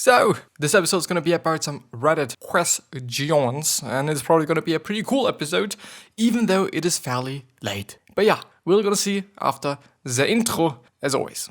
So, this episode is going to be about some Reddit questions, and it's probably going to be a pretty cool episode, even though it is fairly late. But yeah, we're going to see after the intro, as always.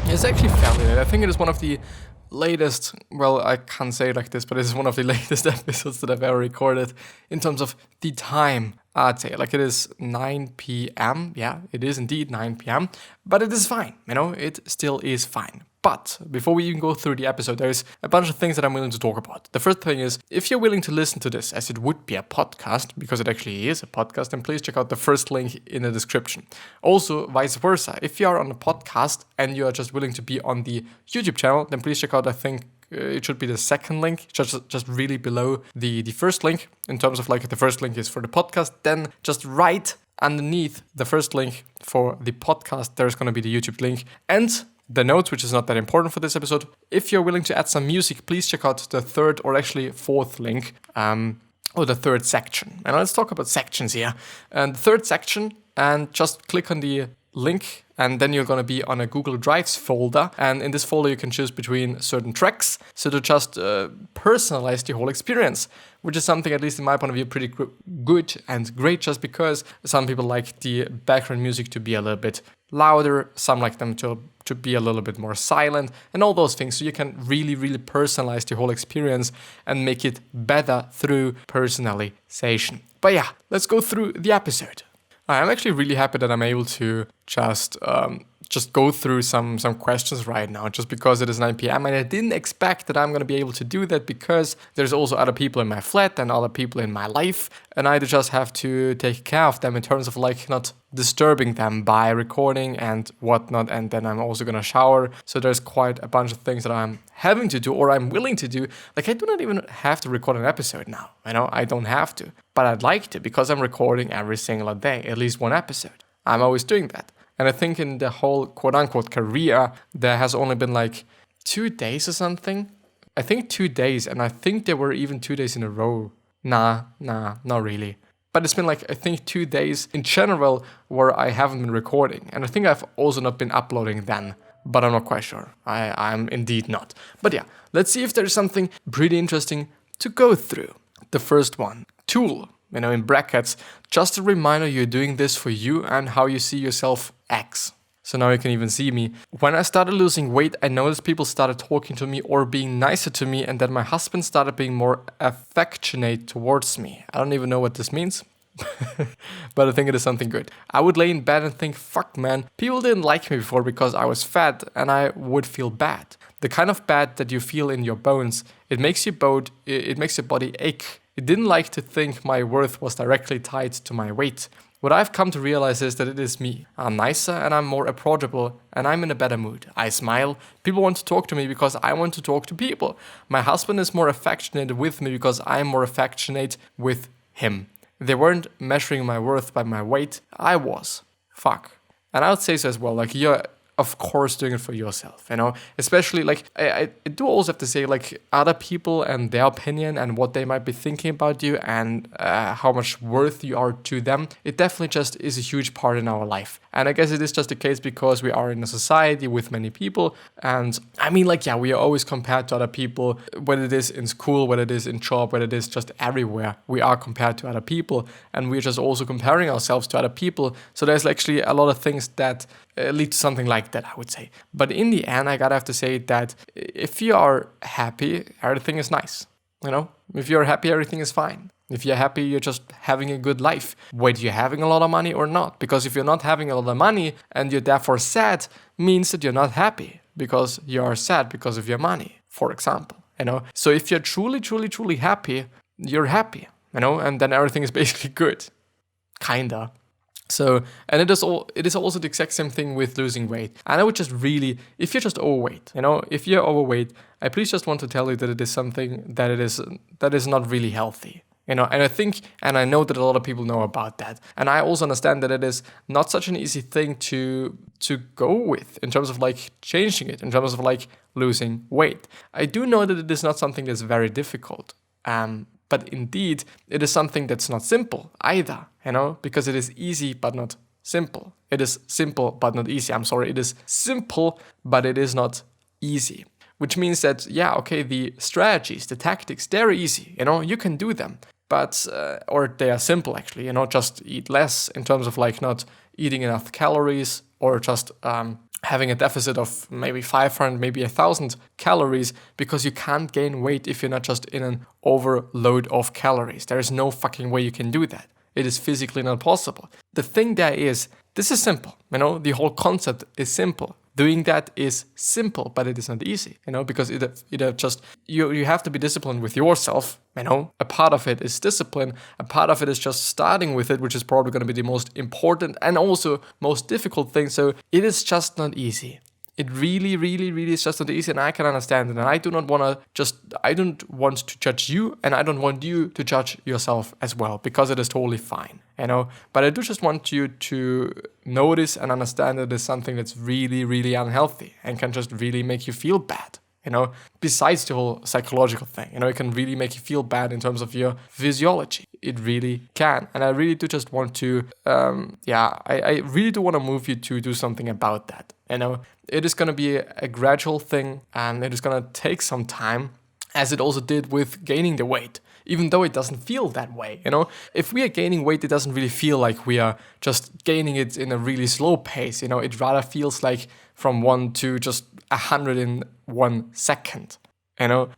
It's actually fairly late. I think it is one of the latest, well, I can't say it like this, but it's one of the latest episodes that I've ever recorded in terms of the time. I'd say, like, it is 9 p.m. Yeah, it is indeed 9 p.m. But it is fine, it still is fine. But before we even go through the episode, there's a bunch of things that I'm willing to talk about. The first thing is, if you're willing to listen to this as it would be a podcast, because it actually is a podcast, then please check out the first link in the description. Also, vice versa. If you are on a podcast and you are just willing to be on the YouTube channel, then please check out, I think, it should be the second link, just really below the first link. In terms of, like, the first link is for the podcast, then just right underneath the first link for the podcast, there's going to be the YouTube link. And the notes, which is not that important for this episode. If you're willing to add some music, please check out the third or actually fourth link, or the third section. And let's talk about sections here. And the third section, and just click on the link, and then you're going to be on a Google Drives folder. And in this folder, you can choose between certain tracks. So to just personalize the whole experience, which is something, at least in my point of view, pretty good and great, just because some people like the background music to be a little bit louder, some like them to be a little bit more silent, and all those things. So you can really, really personalize the whole experience and make it better through personalization. But yeah, let's go through the episode. I'm actually really happy that I'm able to just go through some questions right now, just because it is 9 p.m. and I didn't expect that I'm going to be able to do that, because there's also other people in my flat and other people in my life, and I just have to take care of them in terms of, like, not disturbing them by recording and whatnot. And then I'm also going to shower, so there's quite a bunch of things that I'm having to do, or I'm willing to do. Like, I do not even have to record an episode now, I don't have to, but I'd like to, because I'm recording every single day, at least one episode. I'm always doing that. And I think in the whole quote-unquote career, there has only been like 2 days or something. I think 2 days, and I think there were even 2 days in a row. Nah, not really. But it's been like, I think 2 days in general where I haven't been recording. And I think I've also not been uploading then, but I'm not quite sure. I'm indeed not. But yeah, let's see if there's something pretty interesting to go through. The first one, tool. In brackets, just a reminder you're doing this for you and how you see yourself X. So now you can even see me. When I started losing weight, I noticed people started talking to me or being nicer to me, and that my husband started being more affectionate towards me. I don't even know what this means, but I think it is something good. I would lay in bed and think, fuck man, people didn't like me before because I was fat, and I would feel bad. The kind of bad that you feel in your bones, it makes your body ache. It didn't like to think my worth was directly tied to my weight. What I've come to realize is that it is me. I'm nicer and I'm more approachable and I'm in a better mood. I smile. People want to talk to me because I want to talk to people. My husband is more affectionate with me because I'm more affectionate with him. They weren't measuring my worth by my weight. I was. Fuck. And I would say so as well. Like, you're of course doing it for yourself, especially, like, I do also have to say, like, other people and their opinion and what they might be thinking about you and how much worth you are to them, it definitely just is a huge part in our life. And I guess it is just the case because we are in a society with many people, and I mean, like, yeah, we are always compared to other people, whether it is in school, whether it is in job, whether it is just everywhere, we are compared to other people, and we're just also comparing ourselves to other people. So there's actually a lot of things that lead to something like that, I would say. But in the end, I gotta have to say that if you are happy, everything is nice. If you're happy, everything is fine. If you're happy, you're just having a good life, whether you're having a lot of money or not. Because if you're not having a lot of money and you're therefore sad, means that you're not happy because you are sad because of your money, for example. So if you're truly, truly, truly happy, you're happy, and then everything is basically good, kinda. So, and it is also the exact same thing with losing weight. And I would just really, if you're just overweight, if you're overweight, I please just want to tell you that it is something that is not really healthy. And I think, and I know that a lot of people know about that. And I also understand that it is not such an easy thing to go with in terms of, like, changing it, in terms of, like, losing weight. I do know that it is not something that's very difficult. But indeed, it is something that's not simple either, because it is easy but not simple. It is simple but not easy. I'm sorry, it is simple but it is not easy. which means that, yeah, okay, the strategies, the tactics, they're easy, you can do them. But, or they are simple actually, just eat less in terms of like not eating enough calories, or just having a deficit of maybe 500, maybe 1,000 calories, because you can't gain weight if you're not just in an overload of calories. There is no fucking way you can do that. It is physically not possible. The thing there is, this is simple, the whole concept is simple. Doing that is simple, but it is not easy, because it just, you have to be disciplined with yourself, A part of it is discipline, a part of it is just starting with it, which is probably going to be the most important and also most difficult thing. So it is just not easy. It really, really, really is just not easy, and I can understand it. And I don't want to judge you, and I don't want you to judge yourself as well, because it is totally fine, But I do just want you to notice and understand that it is something that's really, really unhealthy and can just really make you feel bad. Besides the whole psychological thing, it can really make you feel bad in terms of your physiology. It really can. And I really do just want to, I really do want to move you to do something about that. It is going to be a gradual thing, and it is going to take some time, as it also did with gaining the weight. Even though it doesn't feel that way, If we are gaining weight, it doesn't really feel like we are just gaining it in a really slow pace, It rather feels like from 1 to just 100 in 1 second,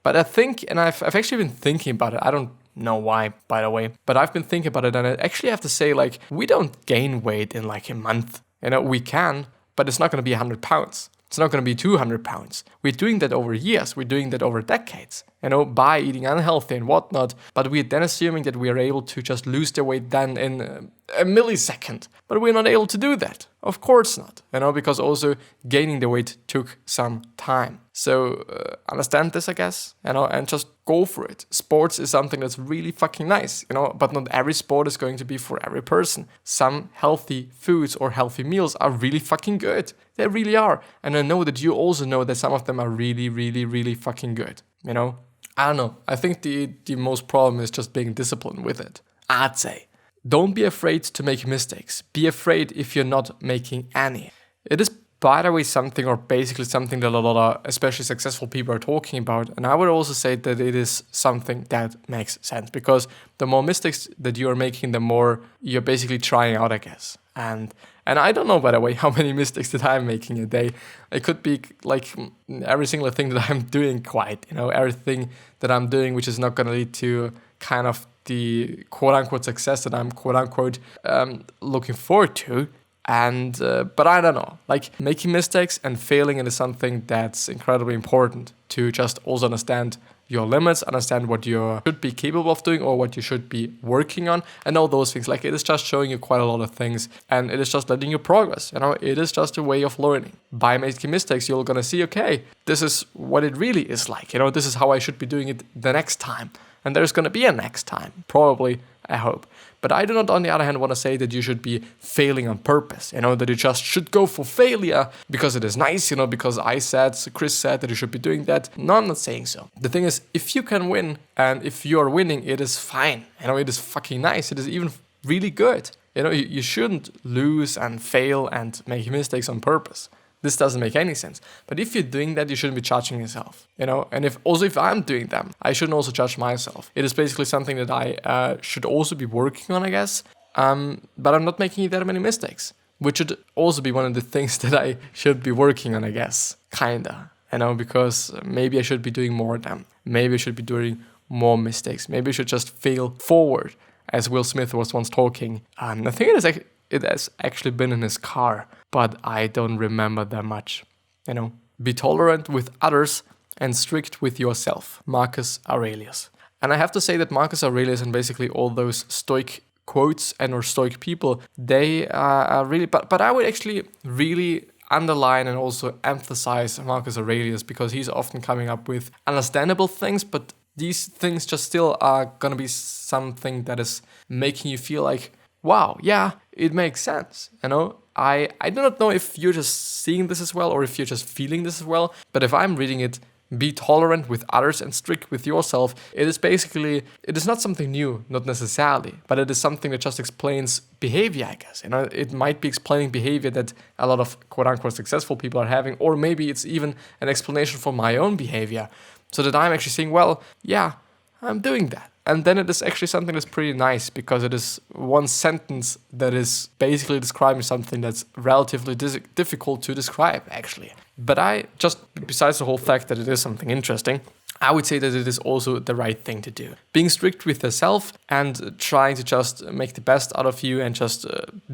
But I think, and I've actually been thinking about it. I don't know why, by the way, but I've been thinking about it, and I actually have to say, like, we don't gain weight in like a month, We can, but it's not going to be 100 pounds. It's not going to be 200 pounds. We're doing that over years. We're doing that over decades, by eating unhealthy and whatnot. But we're then assuming that we are able to just lose the weight then in a millisecond. But we're not able to do that. Of course not, because also gaining the weight took some time. So understand this, I guess, and just go for it. Sports is something that's really fucking nice, but not every sport is going to be for every person. Some healthy foods or healthy meals are really fucking good. They really are. And I know that you also know that some of them are really, really, really fucking good, I don't know. I think the most problem is just being disciplined with it, I'd say. Don't be afraid to make mistakes. Be afraid if you're not making any. It is, by the way, something, or basically something that a lot of especially successful people are talking about. And I would also say that it is something that makes sense, because the more mistakes that you are making, the more you're basically trying out, I guess. And I don't know, by the way, how many mistakes that I'm making a day. It could be like every single thing that I'm doing quite, everything that I'm doing which is not going to lead to kind of the quote-unquote success that I'm quote-unquote looking forward to. And but I don't know, like making mistakes and failing, it is something that's incredibly important to just also understand your limits, understand what you should be capable of doing or what you should be working on, and all those things. Like, it is just showing you quite a lot of things, and it is just letting you progress. It is just a way of learning. By making mistakes, you're gonna see, okay, this is what it really is like. This is how I should be doing it the next time. And there's gonna be a next time, probably, I hope. But I do not, on the other hand, want to say that you should be failing on purpose, that you just should go for failure because it is nice, because Chris said that you should be doing that. No, I'm not saying so. The thing is, if you can win, and if you're winning, it is fine. It is fucking nice. It is even really good. You shouldn't lose and fail and make mistakes on purpose. This doesn't make any sense. But if you're doing that, you shouldn't be judging yourself, And if I'm doing them, I shouldn't also judge myself. It is basically something that I should also be working on, I guess. But I'm not making that many mistakes, which should also be one of the things that I should be working on, I guess. Kinda, because maybe I should be doing more of them. Maybe I should be doing more mistakes. Maybe I should just fail forward, as Will Smith was once talking. I think it has actually been in his car, but I don't remember that much. Be tolerant with others and strict with yourself. Marcus Aurelius. And I have to say that Marcus Aurelius and basically all those Stoic quotes and or Stoic people, they are really, but I would actually really underline and also emphasize Marcus Aurelius, because he's often coming up with understandable things, but these things just still are gonna be something that is making you feel like, wow, yeah, it makes sense, I do not know if you're just seeing this as well or if you're just feeling this as well, but if I'm reading it, be tolerant with others and strict with yourself, it is not something new, not necessarily, but it is something that just explains behavior, I guess. It might be explaining behavior that a lot of quote-unquote successful people are having, or maybe it's even an explanation for my own behavior, so that I'm actually saying, well, yeah, I'm doing that. And then it is actually something that's pretty nice, because it is one sentence that is basically describing something that's relatively difficult to describe, actually. But besides the whole fact that it is something interesting, I would say that it is also the right thing to do. Being strict with yourself and trying to just make the best out of you and just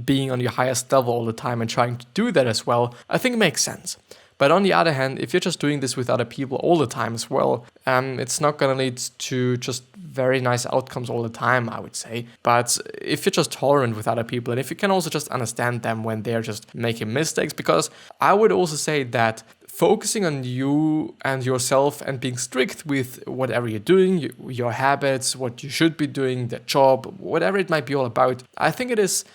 being on your highest level all the time and trying to do that as well, I think makes sense. But on the other hand, if you're just doing this with other people all the time as well, it's not going to lead to just very nice outcomes all the time, I would say. But if you're just tolerant with other people, and if you can also just understand them when they're just making mistakes, because I would also say that focusing on you and yourself and being strict with whatever you're doing, your habits, what you should be doing, the job, whatever it might be all about, I think it is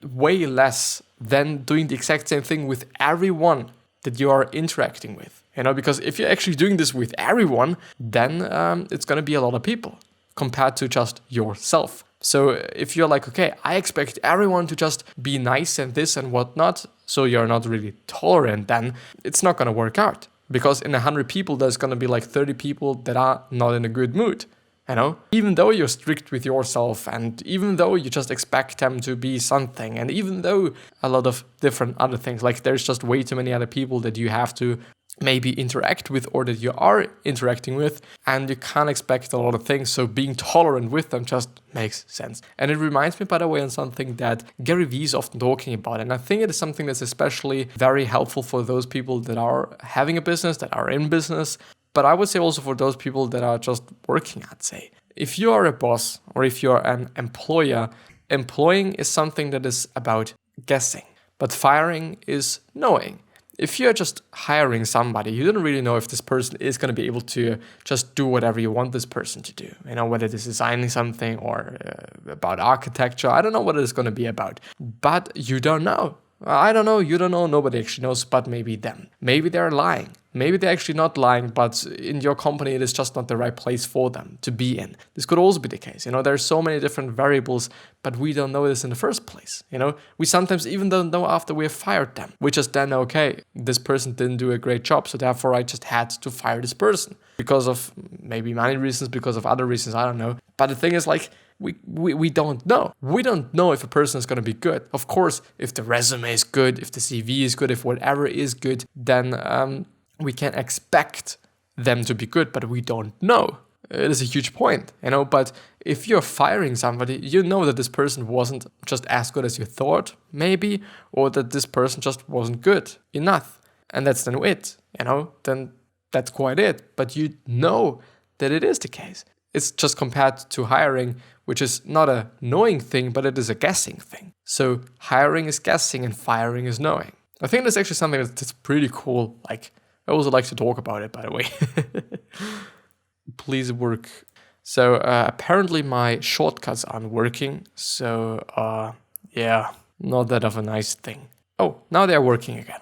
way less than doing the exact same thing with everyone that you are interacting with, because if you're actually doing this with everyone, then it's going to be a lot of people compared to just yourself. So if you're like, okay, I expect everyone to just be nice and this and whatnot, so you're not really tolerant, then it's not going to work out, because in 100 people, there's going to be like 30 people that are not in a good mood. Even though you're strict with yourself, and even though you just expect them to be something, and even though a lot of different other things, like there's just way too many other people that you have to maybe interact with or that you are interacting with, and you can't expect a lot of things, so being tolerant with them just makes sense. And it reminds me, by the way, on something that Gary Vee is often talking about, and I think it is something that's especially very helpful for those people that are having a business, that are in business, but I would say also for those people that are just working, I'd say. If you are a boss or if you're an employer, employing is something that is about guessing, but firing is knowing. If you're just hiring somebody, you don't really know if this person is going to be able to just do whatever you want this person to do. Whether it is designing something or about architecture, I don't know what it is going to be about. But you don't know. I don't know, you don't know, nobody actually knows, but maybe them. Maybe they're lying. Maybe they're actually not lying, but in your company, it is just not the right place for them to be in. This could also be the case. There's so many different variables, but we don't know this in the first place. We sometimes even don't know after we have fired them. We just then know, okay, this person didn't do a great job, so therefore I just had to fire this person. Because of maybe money reasons, because of other reasons, I don't know. But the thing is, like, we don't know. We don't know if a person is going to be good. Of course, if the resume is good, if the CV is good, if whatever is good, then we can expect them to be good, but we don't know. It is a huge point, but if you're firing somebody, you know that this person wasn't just as good as you thought, maybe, or that this person just wasn't good enough. And that's then it, then that's quite it. But you know that it is the case. It's just compared to hiring, which is not a knowing thing, but it is a guessing thing. So hiring is guessing and firing is knowing. I think that's actually something that's pretty cool. Like, I also like to talk about it, by the way. Please work. So apparently my shortcuts aren't working. So yeah, not that of a nice thing. Oh, now they're working again.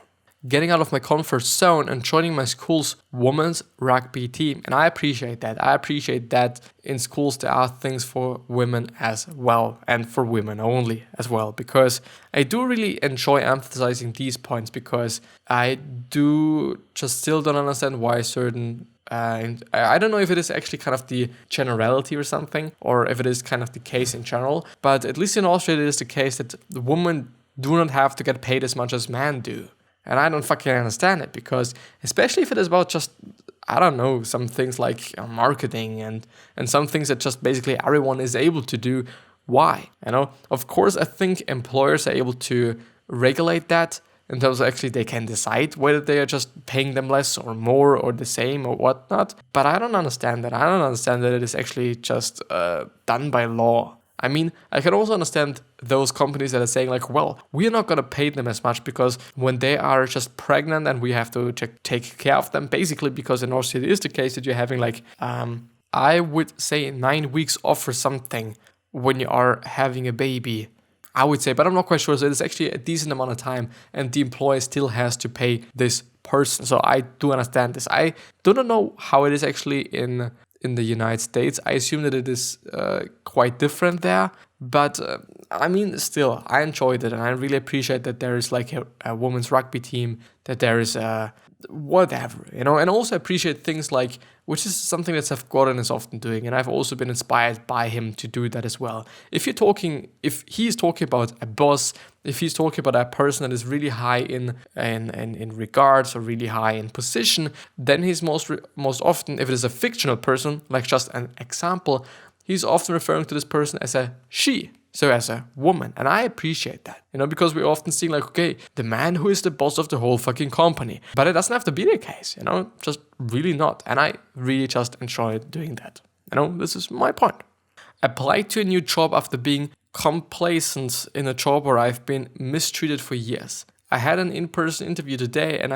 Getting out of my comfort zone and joining my school's women's rugby team. And I appreciate that. I appreciate that in schools there are things for women as well, and for women only as well, because I do really enjoy emphasizing these points, because I do just still don't understand why certain I don't know if it is actually kind of the generality or something, or if it is kind of the case in general, but at least in Austria it is the case that the women do not have to get paid as much as men do. And I don't fucking understand it, because especially if it is about just, I don't know, some things like marketing and some things that just basically everyone is able to do. Why? Of course, I think employers are able to regulate that in terms of actually they can decide whether they are just paying them less or more or the same or whatnot. But I don't understand that. I don't understand that it is actually just done by law. I mean, I can also understand those companies that are saying like, well, we're not going to pay them as much because when they are just pregnant and we have to take care of them, basically because in Austria it is the case that you're having like, I would say 9 weeks off or something when you are having a baby. I would say, but I'm not quite sure. So it's actually a decent amount of time and the employer still has to pay this person. So I do understand this. I do not know how it is actually in the United States. I assume that it is quite different there. But I mean, still, I enjoyed it, and I really appreciate that there is like a women's rugby team, that there is whatever, and also appreciate things like, which is something that Seth Godin is often doing, and I've also been inspired by him to do that as well. If he's talking about a boss, if he's talking about a person that is really high in regards or really high in position, then he's most often, if it is a fictional person, like just an example, he's often referring to this person as a she, so as a woman. And I appreciate that, because we often see like, okay, the man who is the boss of the whole fucking company. But it doesn't have to be the case, just really not. And I really just enjoy doing that. This is my point. Apply to a new job after being complacent in a job where I've been mistreated for years. I had an in-person interview today and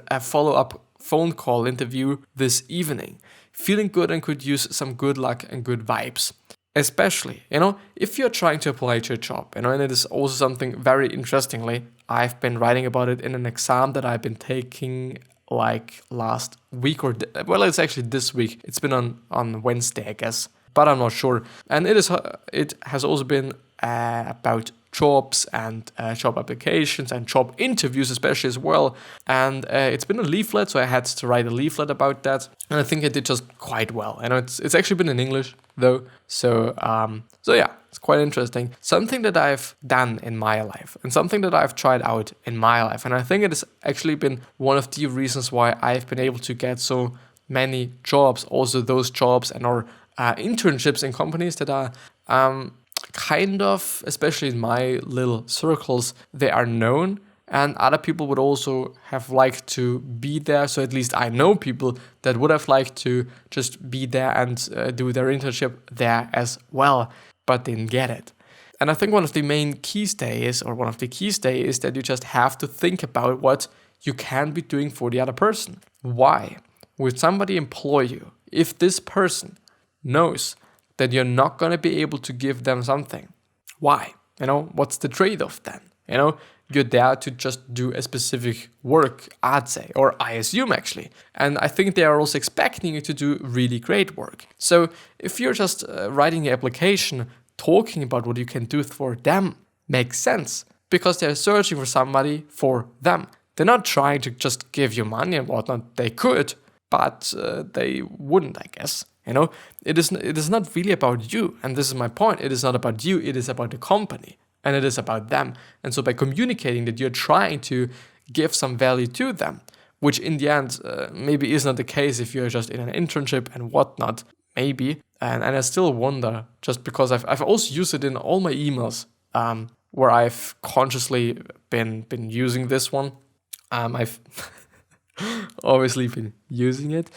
a follow-up phone call interview this evening. Feeling good and could use some good luck and good vibes. Especially, if you're trying to apply to a job, and it is also something very interestingly, I've been writing about it in an exam that I've been taking like last week it's actually this week. It's been on Wednesday, I guess, but I'm not sure. And it has also been about jobs and job applications and job interviews especially as well. And it's been a leaflet, so I had to write a leaflet about that. And I think I did just quite well. It's actually been in English though. So yeah, it's quite interesting. Something that I've done in my life and something that I've tried out in my life. And I think it has actually been one of the reasons why I've been able to get so many jobs, also those jobs or internships in companies that are kind of, especially in my little circles, they are known, and other people would also have liked to be there. So at least I know people that would have liked to just be there and do their internship there as well, but didn't get it. And I think one of the keys there is that you just have to think about what you can be doing for the other person. Why would somebody employ you if this person knows that you're not going to be able to give them something? Why? What's the trade-off then? You're there to just do a specific work, I'd say, or I assume actually. And I think they are also expecting you to do really great work. So if you're just writing the application, talking about what you can do for them makes sense, because they're searching for somebody for them. They're not trying to just give you money and whatnot. They could, but they wouldn't, I guess. It is not really about you. And this is my point. It is not about you. It is about the company. And it is about them. And so by communicating that you're trying to give some value to them, which in the end maybe is not the case if you're just in an internship and whatnot, maybe. And I still wonder, just because I've also used it in all my emails where I've consciously been using this one. I've obviously been using it.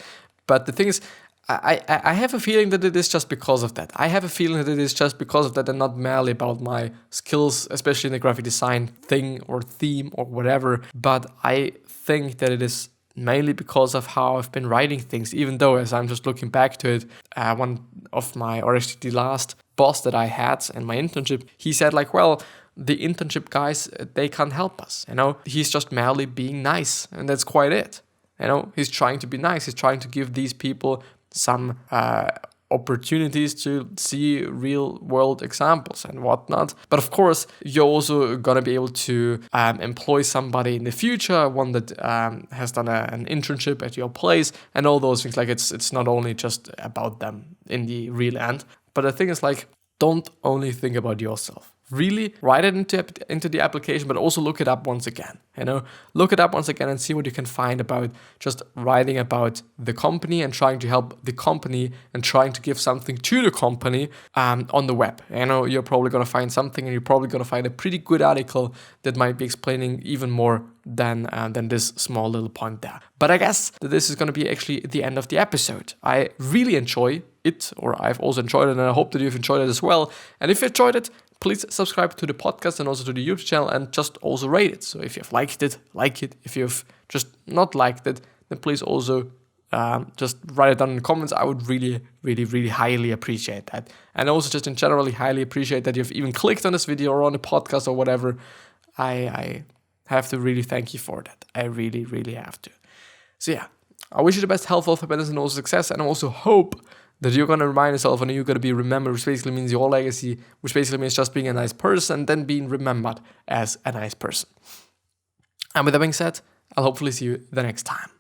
But the thing is, I have a feeling that it is just because of that. I have a feeling that it is just because of that and not merely about my skills, especially in the graphic design thing or theme or whatever. But I think that it is mainly because of how I've been writing things, even though as I'm just looking back to it, actually the last boss that I had in my internship, he said like, well, the internship guys, they can't help us. He's just merely being nice, and that's quite it. He's trying to be nice. He's trying to give these people some opportunities to see real world examples and whatnot. But of course, you're also going to be able to employ somebody in the future, one that has done an internship at your place and all those things. Like it's not only just about them in the real end. But the thing is like, don't only think about yourself. Really write it into the application, but also look it up once again. Look it up once again and see what you can find about just writing about the company and trying to help the company and trying to give something to the company on the web. You're probably going to find something, and you're probably going to find a pretty good article that might be explaining even more than this small little point there. But I guess that this is going to be actually the end of the episode. I really enjoy it, or I've also enjoyed it, and I hope that you've enjoyed it as well. And if you enjoyed it, please subscribe to the podcast and also to the YouTube channel, and just also rate it. So if you've liked it, like it. If you've just not liked it, then please also just write it down in the comments. I would really, really, really highly appreciate that. And also just in generally highly appreciate that you've even clicked on this video or on the podcast or whatever. I have to really thank you for that. I really, really have to. So yeah, I wish you the best health, happiness, and also success. And I also hope that you're going to remind yourself and you're going to be remembered, which basically means your legacy, which basically means just being a nice person and then being remembered as a nice person. And with that being said, I'll hopefully see you the next time.